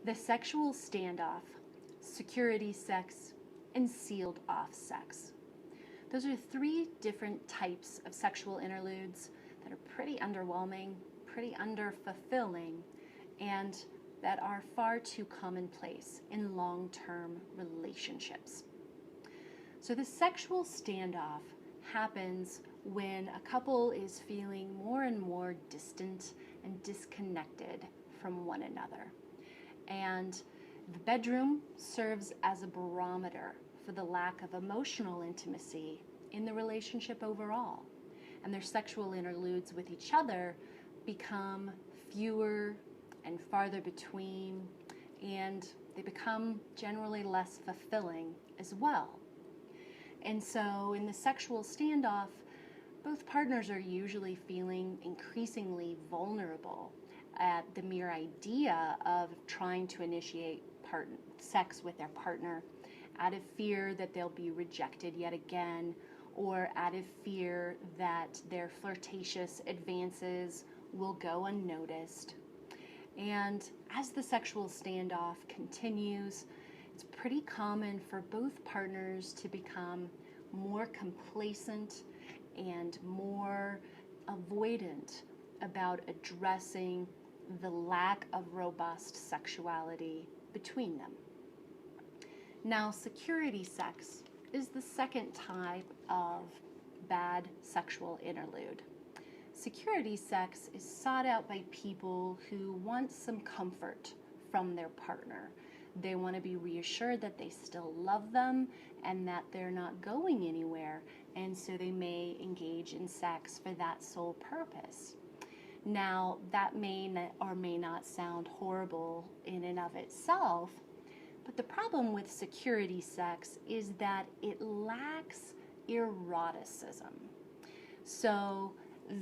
The sexual standoff, security sex, and sealed off sex. Those are three different types of sexual interludes that are pretty underwhelming, pretty underfulfilling, and that are far too commonplace in long-term relationships. So the sexual standoff happens when a couple is feeling more and more distant and disconnected from one another. And the bedroom serves as a barometer for the lack of emotional intimacy in the relationship overall. And their sexual interludes with each other become fewer and farther between, and they become generally less fulfilling as well. And so in the sexual standoff, both partners are usually feeling increasingly vulnerable at the mere idea of trying to initiate sex with their partner, out of fear that they'll be rejected yet again, or out of fear that their flirtatious advances will go unnoticed. And as the sexual standoff continues, it's pretty common for both partners to become more complacent and more avoidant about addressing the lack of robust sexuality between them. Now, security sex is the second type of bad sexual interlude. Security sex is sought out by people who want some comfort from their partner. They want to be reassured that they still love them and that they're not going anywhere, and so they may engage in sex for that sole purpose. Now, that may or may not sound horrible in and of itself, but the problem with security sex is that it lacks eroticism. So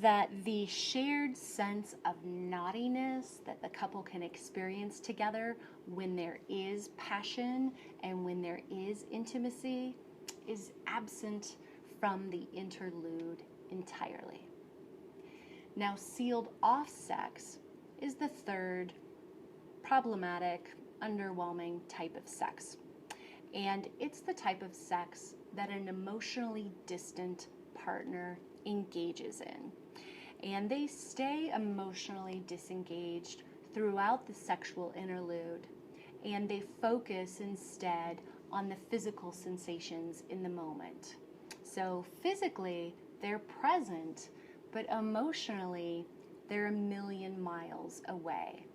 that the shared sense of naughtiness that the couple can experience together when there is passion and when there is intimacy is absent from the interlude entirely. Now, sealed off sex is the third problematic, underwhelming type of sex. And it's the type of sex that an emotionally distant partner engages in. And they stay emotionally disengaged throughout the sexual interlude, and they focus instead on the physical sensations in the moment. So physically, they're present, but emotionally, they're a million miles away.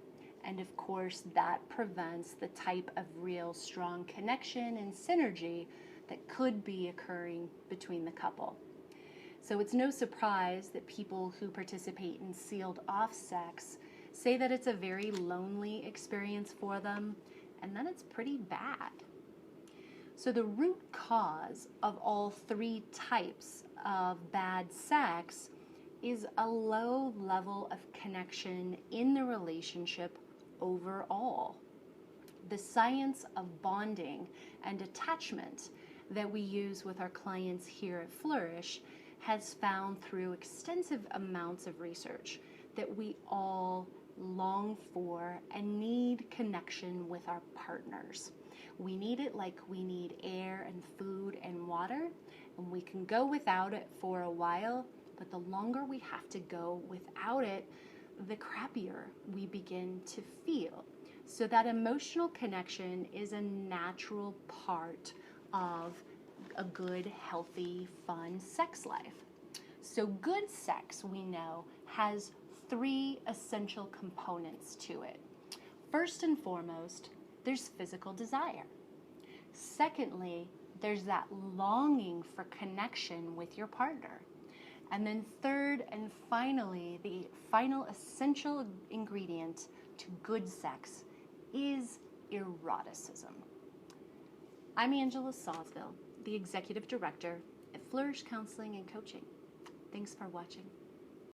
And of course, that prevents the type of real strong connection and synergy that could be occurring between the couple. So it's no surprise that people who participate in sealed off sex say that it's a very lonely experience for them, and that it's pretty bad. So the root cause of all three types of bad sex is a low level of connection in the relationship overall. The science of bonding and attachment that we use with our clients here at Flourish has found through extensive amounts of research that we all long for and need connection with our partners. We need it like we need air and food and water, and we can go without it for a while, but the longer we have to go without it, the crappier we begin to feel. So that emotional connection is a natural part of a good, healthy, fun sex life. So good sex, we know, has three essential components to it. First and foremost, there's physical desire. Secondly, there's that longing for connection with your partner. And then third and finally, the final essential ingredient to good sex is eroticism. I'm Angela Sawsville, the Executive Director at Flourish Counseling and Coaching. Thanks for watching.